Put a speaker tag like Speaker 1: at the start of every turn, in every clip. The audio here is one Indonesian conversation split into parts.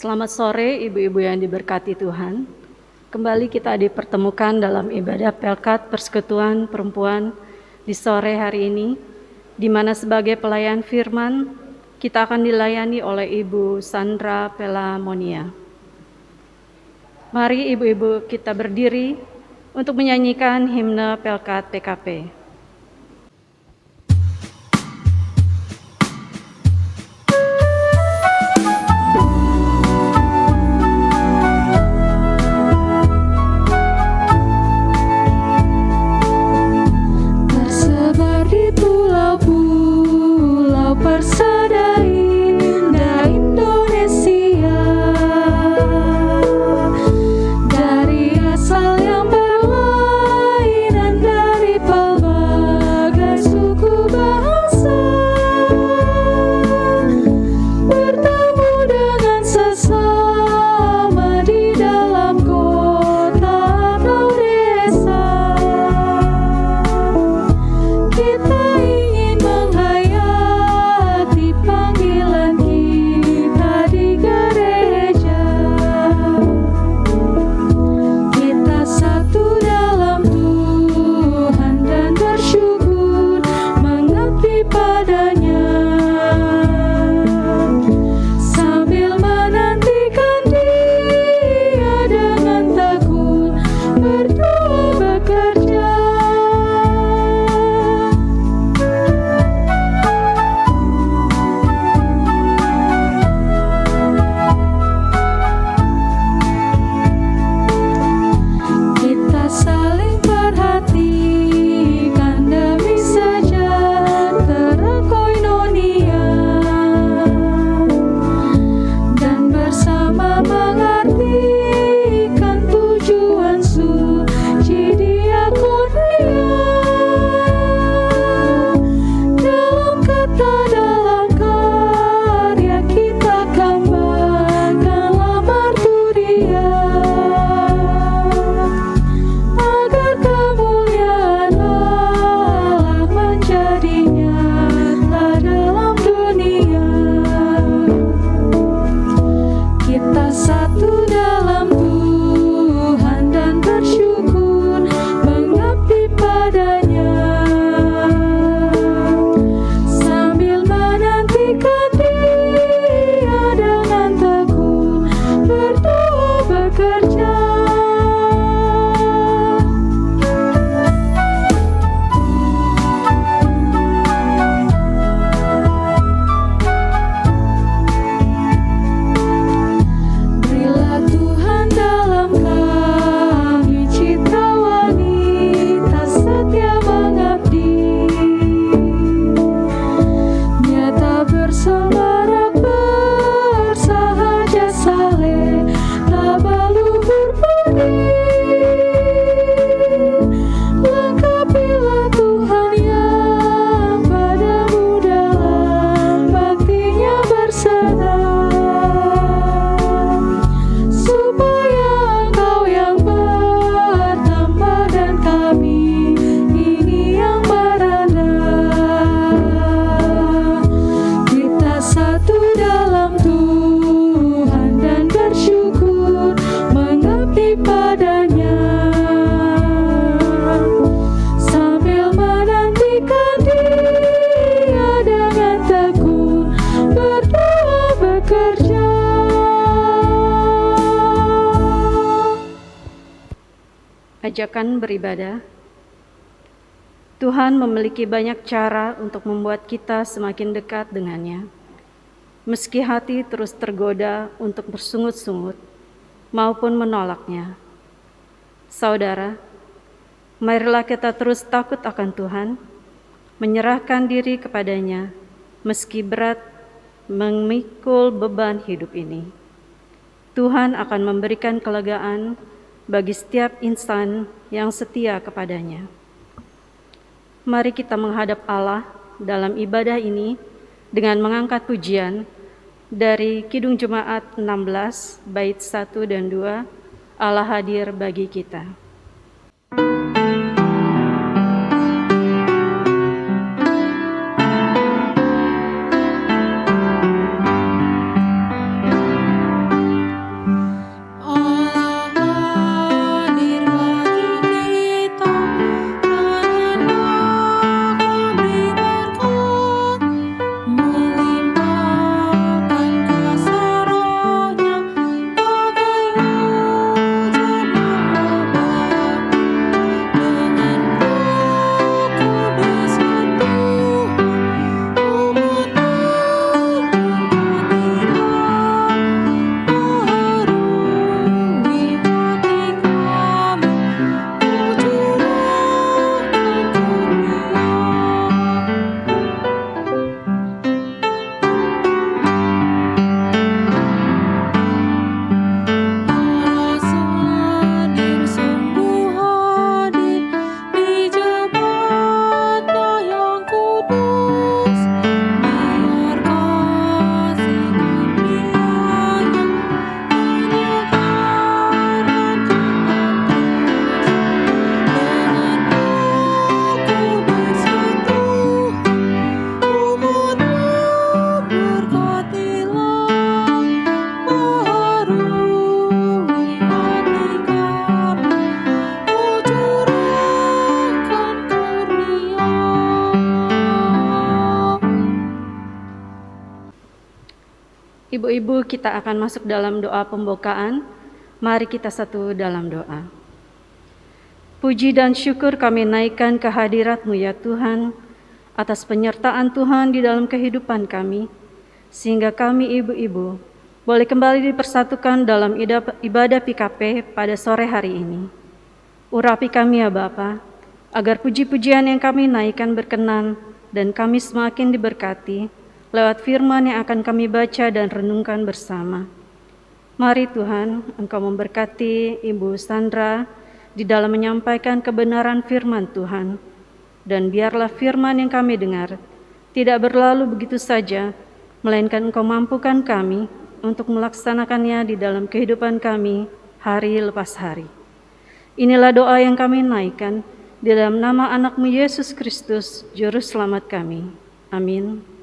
Speaker 1: Selamat sore ibu-ibu yang diberkati Tuhan. Kembali kita dipertemukan dalam ibadah Pelkat Persekutuan Perempuan di sore hari ini, di mana sebagai pelayan firman kita akan dilayani oleh Ibu Sandra Pelamonia. Mari ibu-ibu kita berdiri untuk menyanyikan himne Pelkat PKP. Ajakan beribadah. Tuhan memiliki banyak cara untuk membuat kita semakin dekat dengannya. Meski hati terus tergoda untuk bersungut-sungut maupun menolaknya. Saudara, marilah kita terus takut akan Tuhan, menyerahkan diri kepadanya meski berat memikul beban hidup ini. Tuhan akan memberikan kelegaan bagi setiap insan yang setia kepadanya. Mari kita menghadap Allah dalam ibadah ini dengan mengangkat pujian dari Kidung Jemaat 16 bait 1 dan 2, Allah hadir bagi kita. Ibu-ibu, kita akan masuk dalam doa pembukaan. Mari kita satu dalam doa. Puji dan syukur kami naikkan ke hadirat-Mu ya Tuhan, atas penyertaan Tuhan di dalam kehidupan kami, sehingga kami ibu-ibu boleh kembali dipersatukan dalam ibadah PKP pada sore hari ini. Urapi kami ya Bapa, agar puji-pujian yang kami naikkan berkenan dan kami semakin diberkati lewat firman yang akan kami baca dan renungkan bersama. Mari Tuhan, Engkau memberkati Ibu Sandra di dalam menyampaikan kebenaran firman Tuhan, dan biarlah firman yang kami dengar tidak berlalu begitu saja, melainkan Engkau mampukan kami untuk melaksanakannya di dalam kehidupan kami hari lepas hari. Inilah doa yang kami naikkan di dalam nama anak-Mu Yesus Kristus, Juru Selamat kami. Amin.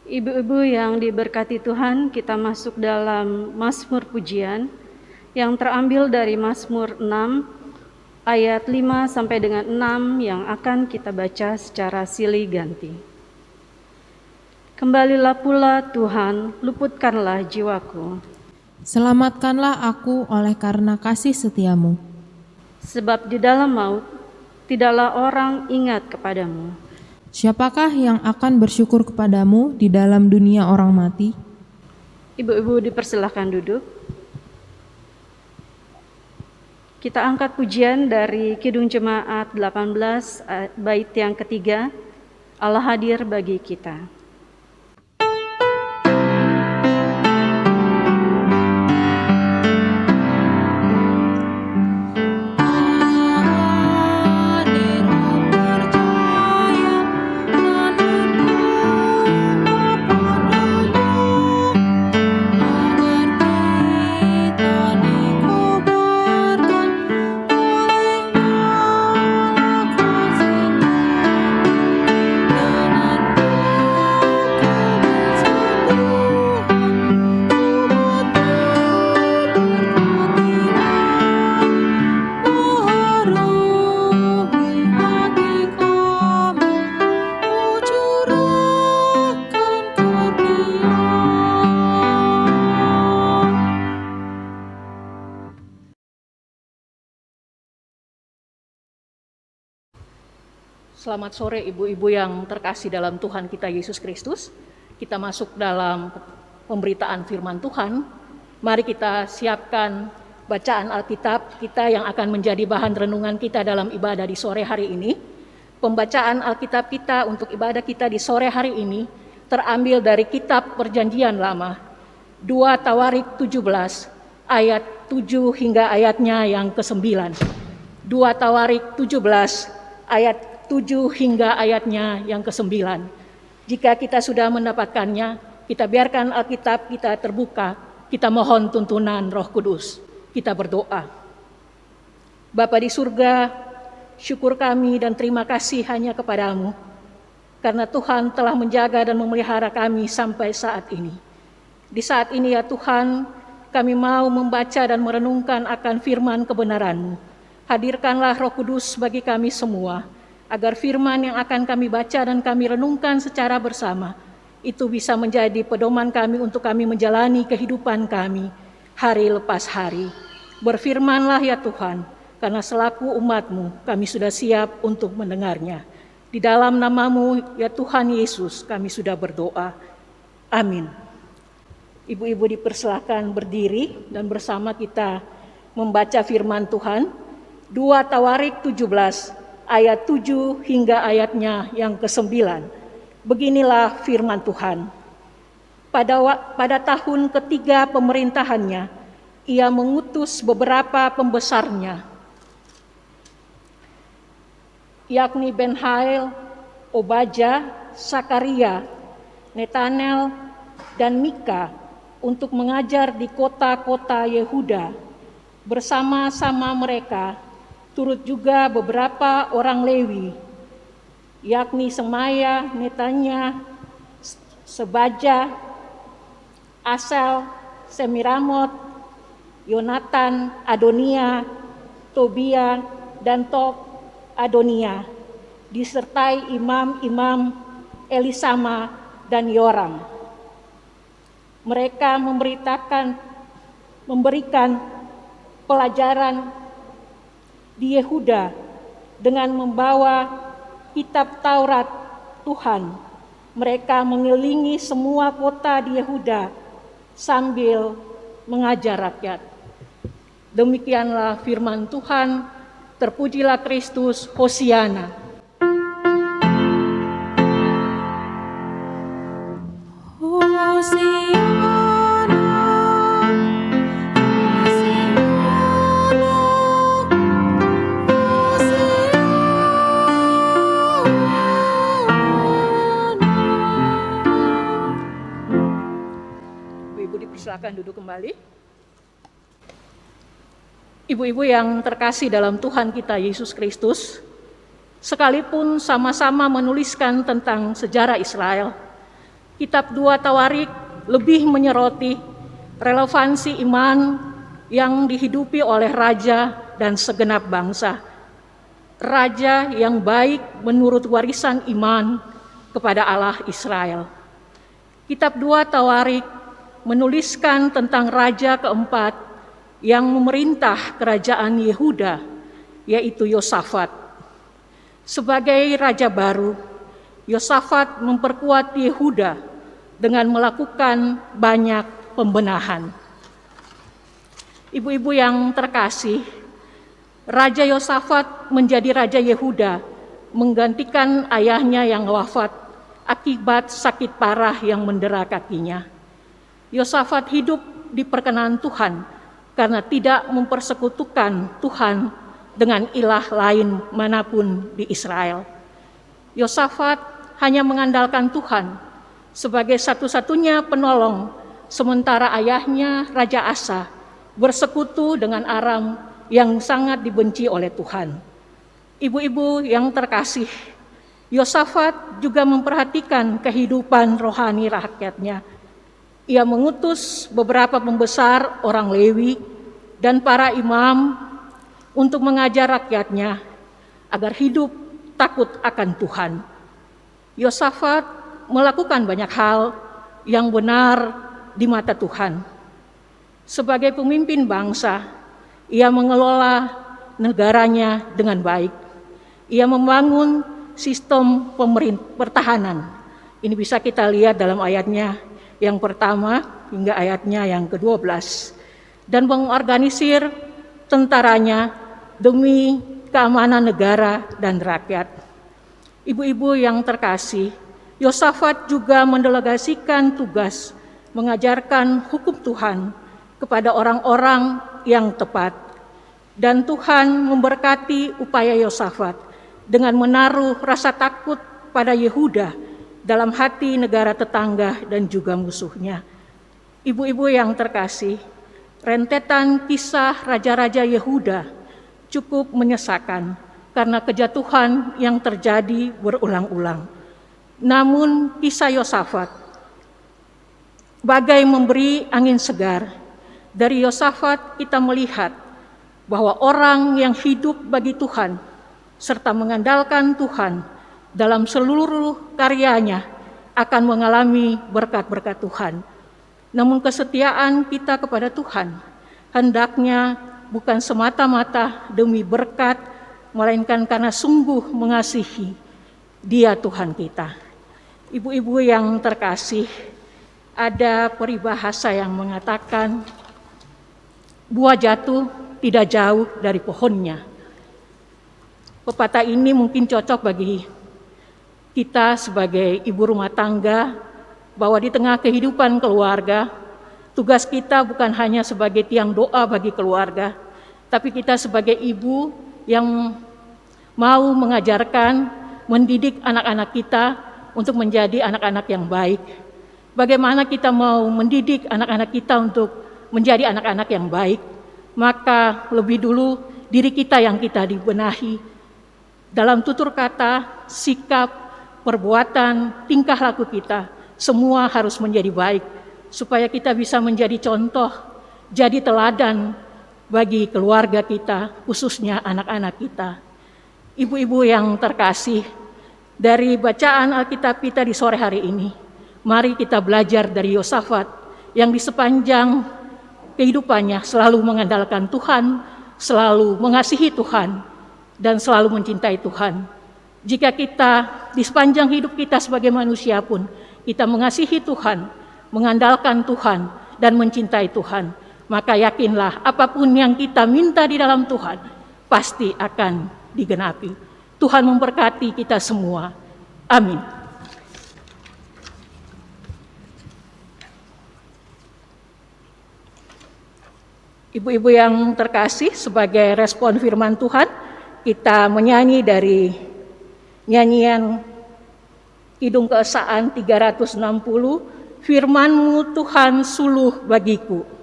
Speaker 1: Ibu-ibu yang diberkati Tuhan, kita masuk dalam Mazmur Pujian yang terambil dari Mazmur 6 ayat 5 sampai dengan 6 yang akan kita baca secara silih ganti. Kembalilah pula Tuhan, luputkanlah jiwaku.
Speaker 2: Selamatkanlah aku oleh karena kasih setia-Mu.
Speaker 1: Sebab di dalam maut tidaklah orang ingat kepadamu.
Speaker 2: Siapakah yang akan bersyukur kepadamu di dalam dunia orang mati?
Speaker 1: Ibu-ibu dipersilahkan duduk. Kita angkat pujian dari Kidung Jemaat 18 bait yang ketiga, Allah hadir bagi kita.
Speaker 3: Selamat sore ibu-ibu yang terkasih dalam Tuhan kita Yesus Kristus. Kita masuk dalam pemberitaan firman Tuhan. Mari kita siapkan bacaan Alkitab kita yang akan menjadi bahan renungan kita dalam ibadah di sore hari ini. Pembacaan Alkitab kita untuk ibadah kita di sore hari ini terambil dari kitab Perjanjian Lama, 2 Tawarik 17 ayat 7 hingga ayatnya yang ke-9. 2 Tawarik 17 ayat 7 hingga ayatnya yang ke-9. Jika kita sudah mendapatkannya, kita biarkan Alkitab kita terbuka, kita mohon tuntunan Roh Kudus. Kita berdoa. Bapa di surga, syukur kami dan terima kasih hanya kepadamu, karena Tuhan telah menjaga dan memelihara kami sampai saat ini. Di saat ini ya Tuhan, kami mau membaca dan merenungkan akan firman kebenaran-Mu. Hadirkanlah Roh Kudus bagi kami semua, agar firman yang akan kami baca dan kami renungkan secara bersama, itu bisa menjadi pedoman kami untuk kami menjalani kehidupan kami hari lepas hari. Berfirmanlah ya Tuhan, karena selaku umat-Mu kami sudah siap untuk mendengarnya. Di dalam nama-Mu ya Tuhan Yesus kami sudah berdoa. Amin. Ibu-ibu dipersilakan berdiri dan bersama kita membaca firman Tuhan. 2 Tawarik 17 ayat 7 hingga ayatnya yang ke-9. Beginilah firman Tuhan. Pada tahun ketiga pemerintahannya, ia mengutus beberapa pembesarnya, yakni Benhail, Obaja, Sakaria, Netanel, dan Mika, untuk mengajar di kota-kota Yehuda. Bersama-sama mereka turut juga beberapa orang Lewi, yakni Semaya, Netanya, Sebaja, Asel, Semiramot, Yonatan, Adonia, Tobia, dan Tok Adonia. disertai imam-imam Elisama dan Yoram. Mereka memberikan pelajaran di Yehuda dengan membawa kitab Taurat Tuhan. Mereka mengelilingi semua kota di Yehuda sambil mengajar rakyat. Demikianlah firman Tuhan. Terpujilah Kristus, Hosiana. Ibu-ibu dipersilakan duduk kembali. Ibu-ibu yang terkasih dalam Tuhan kita Yesus Kristus, sekalipun sama-sama menuliskan tentang sejarah Israel, kitab 2 Tawarik lebih menyoroti relevansi iman yang dihidupi oleh raja dan segenap bangsa. Raja yang baik menurut warisan iman kepada Allah Israel. Kitab 2 Tawarik menuliskan tentang raja keempat yang memerintah kerajaan Yehuda, yaitu Yosafat. Sebagai raja baru, Yosafat memperkuat Yehuda dengan melakukan banyak pembenahan. Ibu-ibu yang terkasih, Raja Yosafat menjadi Raja Yehuda, menggantikan ayahnya yang wafat akibat sakit parah yang mendera kakinya. Yosafat hidup di perkenan Tuhan, karena tidak mempersekutukan Tuhan dengan ilah lain manapun di Israel. Yosafat hanya mengandalkan Tuhan sebagai satu-satunya penolong, sementara ayahnya Raja Asa bersekutu dengan Aram yang sangat dibenci oleh Tuhan. Ibu-ibu yang terkasih, Yosafat juga memperhatikan kehidupan rohani rakyatnya. Ia mengutus beberapa pembesar orang Lewi dan para imam untuk mengajar rakyatnya agar hidup takut akan Tuhan. Yosafat melakukan banyak hal yang benar di mata Tuhan. Sebagai pemimpin bangsa, ia mengelola negaranya dengan baik. Ia membangun sistem pertahanan. Ini bisa kita lihat dalam ayatnya yang pertama hingga ayatnya yang ke-12, dan mengorganisir tentaranya demi keamanan negara dan rakyat. Ibu-ibu yang terkasih, Yosafat juga mendelegasikan tugas mengajarkan hukum Tuhan kepada orang-orang yang tepat, dan Tuhan memberkati upaya Yosafat dengan menaruh rasa takut pada Yehuda dalam hati negara tetangga dan juga musuhnya. Ibu-ibu yang terkasih, rentetan kisah raja-raja Yehuda cukup menyesakan karena kejatuhan yang terjadi berulang-ulang. Namun kisah Yosafat bagai memberi angin segar. Dari Yosafat kita melihat bahwa orang yang hidup bagi Tuhan serta mengandalkan Tuhan dalam seluruh karyanya akan mengalami berkat-berkat Tuhan. Namun kesetiaan kita kepada Tuhan hendaknya bukan semata-mata demi berkat, melainkan karena sungguh mengasihi Dia Tuhan kita. Ibu-ibu yang terkasih, ada peribahasa yang mengatakan buah jatuh tidak jauh dari pohonnya. Pepatah ini mungkin cocok bagi kita sebagai ibu rumah tangga, bahwa di tengah kehidupan keluarga, tugas kita bukan hanya sebagai tiang doa bagi keluarga, tapi kita sebagai ibu yang mau mengajarkan, mendidik anak-anak kita untuk menjadi anak-anak yang baik. Bagaimana kita mau mendidik anak-anak kita untuk menjadi anak-anak yang baik? Maka lebih dulu diri kita yang kita dibenahi. Dalam tutur kata, sikap, perbuatan, tingkah laku kita, semua harus menjadi baik, supaya kita bisa menjadi contoh, jadi teladan bagi keluarga kita, khususnya anak-anak kita. Ibu-ibu yang terkasih, dari bacaan Alkitab kita di sore hari ini, mari kita belajar dari Yosafat yang di sepanjang kehidupannya selalu mengandalkan Tuhan, selalu mengasihi Tuhan, dan selalu mencintai Tuhan. Jika kita di sepanjang hidup kita sebagai manusia pun, kita mengasihi Tuhan, mengandalkan Tuhan, dan mencintai Tuhan, maka yakinlah apapun yang kita minta di dalam Tuhan, pasti akan digenapi. Tuhan memberkati kita semua. Amin. Ibu-ibu yang terkasih, sebagai respon firman Tuhan, kita menyanyi dari nyanyian Kidung Keesaan 360, Firman-Mu Tuhan suluh bagiku.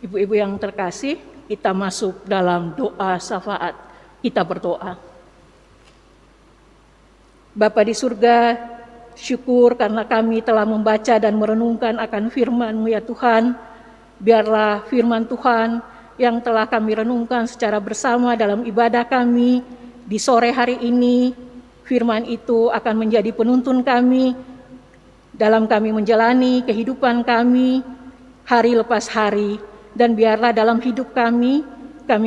Speaker 3: Ibu-ibu yang terkasih, kita masuk dalam doa syafaat. Kita berdoa. Bapa di surga, syukur karena kami telah membaca dan merenungkan akan firman-Mu ya Tuhan. Biarlah firman Tuhan yang telah kami renungkan secara bersama dalam ibadah kami di sore hari ini, firman itu akan menjadi penuntun kami dalam kami menjalani kehidupan kami hari lepas hari. Dan biarlah dalam hidup kami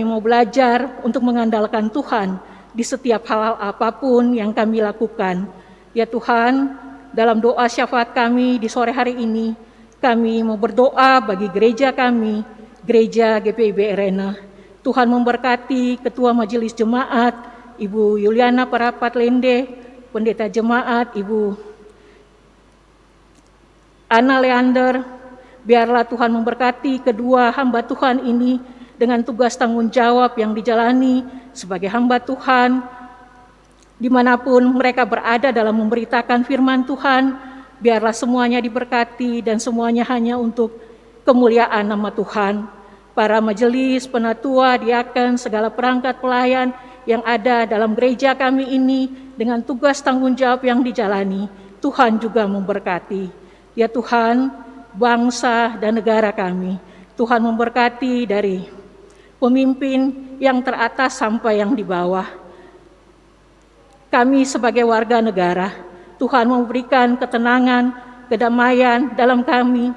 Speaker 3: mau belajar untuk mengandalkan Tuhan di setiap hal apapun yang kami lakukan. Ya Tuhan, dalam doa syafaat kami di sore hari ini, kami mau berdoa bagi gereja kami, Gereja GPIB Arena. Tuhan memberkati Ketua Majelis Jemaat, Ibu Yuliana Parapat Lende, Pendeta Jemaat, Ibu Ana Leander. Biarlah Tuhan memberkati kedua hamba Tuhan ini dengan tugas tanggung jawab yang dijalani sebagai hamba Tuhan. Dimanapun mereka berada dalam memberitakan firman Tuhan, biarlah semuanya diberkati dan semuanya hanya untuk kemuliaan nama Tuhan. Para majelis, penatua, diaken, segala perangkat pelayan yang ada dalam gereja kami ini dengan tugas tanggung jawab yang dijalani, Tuhan juga memberkati. Ya Tuhan, bangsa dan negara kami, Tuhan memberkati dari pemimpin yang teratas sampai yang di bawah. Kami sebagai warga negara, Tuhan memberikan ketenangan, kedamaian dalam kami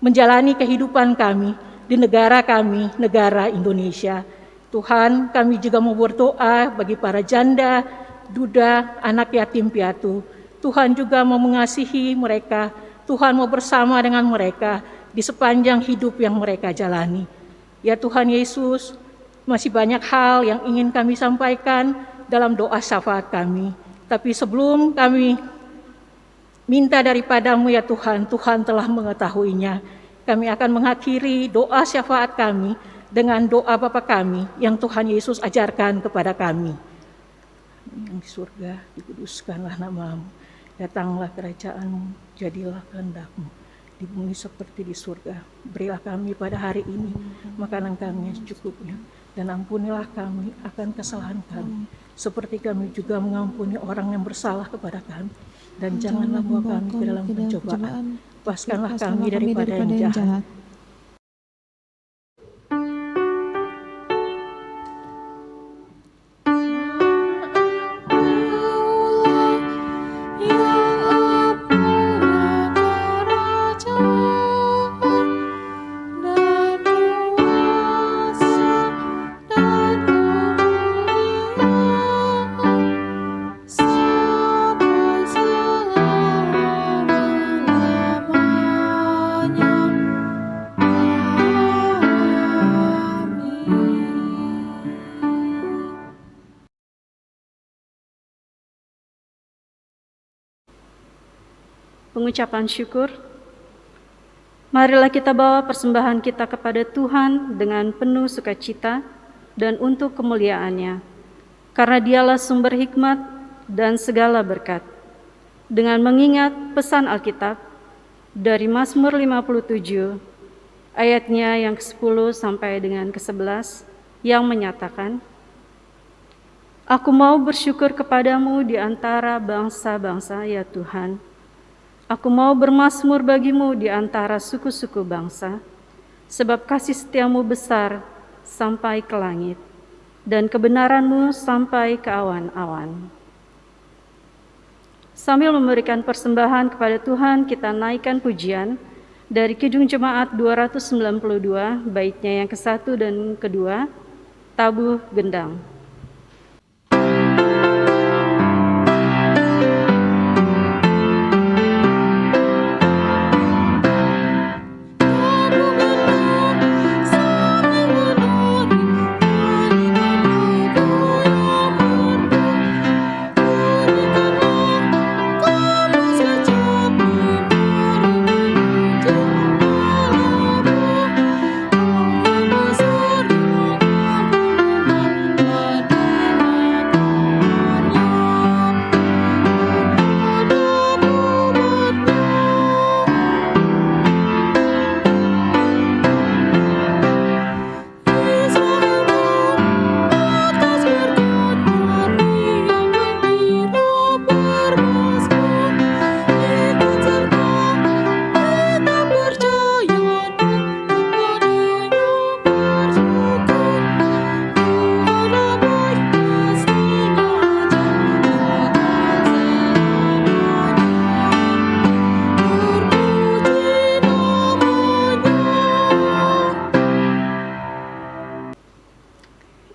Speaker 3: menjalani kehidupan kami di negara kami, negara Indonesia. Tuhan, kami juga mau berdoa bagi para janda, duda, anak yatim piatu. Tuhan juga mau mengasihi mereka. Tuhan mau bersama dengan mereka di sepanjang hidup yang mereka jalani. Ya Tuhan Yesus, masih banyak hal yang ingin kami sampaikan dalam doa syafaat kami. Tapi sebelum kami minta daripada-Mu ya Tuhan, Tuhan telah mengetahuinya. Kami akan mengakhiri doa syafaat kami dengan doa Bapa kami yang Tuhan Yesus ajarkan kepada kami. Yang di surga, dikuduskanlah nama-Mu. Datanglah kerajaan-Mu, jadilah kehendak-Mu di bumi seperti di surga. Berilah kami pada hari ini makanan kami yang secukupnya, dan ampunilah kami akan kesalahan kami, seperti kami juga mengampuni orang yang bersalah kepada kami. Dan janganlah bawa kami ke dalam pencobaan, lepaskanlah kami daripada yang jahat.
Speaker 1: Pengucapan syukur. Marilah kita bawa persembahan kita kepada Tuhan dengan penuh sukacita dan untuk kemuliaan-Nya, karena Dialah sumber hikmat dan segala berkat. Dengan mengingat pesan Alkitab dari Mazmur 57 ayatnya yang ke-10 sampai dengan ke-11 yang menyatakan, Aku mau bersyukur kepadamu di antara bangsa-bangsa, ya Tuhan. Aku mau bermazmur bagimu di antara suku-suku bangsa, sebab kasih setiamu besar sampai ke langit, dan kebenaranmu sampai ke awan-awan. Sambil memberikan persembahan kepada Tuhan, kita naikkan pujian dari Kidung Jemaat 292, baitnya yang ke-1 dan ke-2, Tabuh Gendang.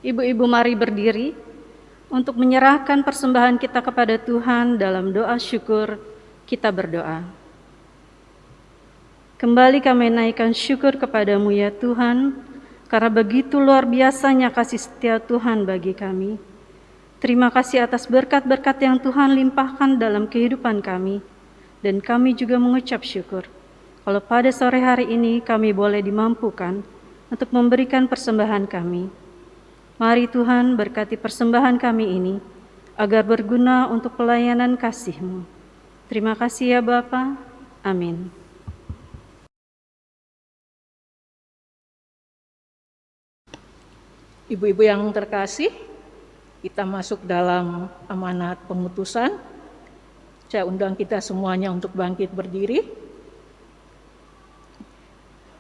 Speaker 1: Ibu-ibu mari berdiri untuk menyerahkan persembahan kita kepada Tuhan. Dalam doa syukur kita berdoa. Kembali kami naikkan syukur kepadamu ya Tuhan, karena begitu luar biasanya kasih setia Tuhan bagi kami. Terima kasih atas berkat-berkat yang Tuhan limpahkan dalam kehidupan kami, dan kami juga mengucap syukur kalau pada sore hari ini kami boleh dimampukan untuk memberikan persembahan kami. Mari Tuhan berkati persembahan kami ini, agar berguna untuk pelayanan kasih-Mu. Terima kasih ya Bapa. Amin.
Speaker 3: Ibu-ibu yang terkasih, kita masuk dalam amanat pengutusan. Saya undang kita semuanya untuk bangkit berdiri.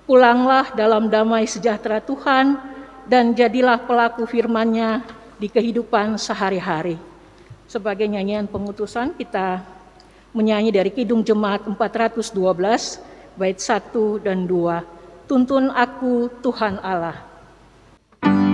Speaker 3: Pulanglah dalam damai sejahtera Tuhan, dan jadilah pelaku firman-Nya di kehidupan sehari-hari. Sebagai nyanyian pengutusan, kita menyanyi dari Kidung Jemaat 412, bait 1 dan 2. Tuntun aku Tuhan Allah.
Speaker 4: Aku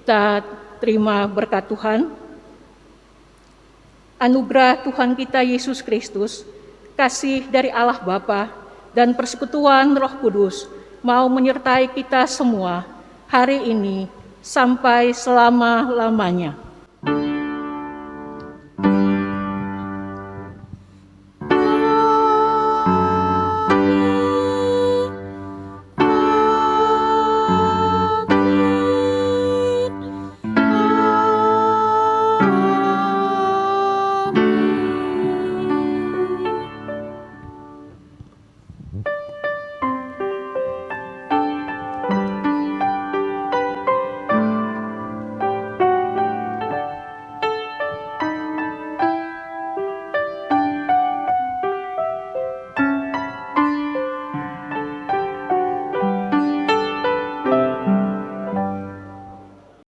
Speaker 3: Kita terima berkat Tuhan. Anugerah Tuhan kita Yesus Kristus, kasih dari Allah Bapa, dan persekutuan Roh Kudus mau menyertai kita semua hari ini sampai selama-lamanya.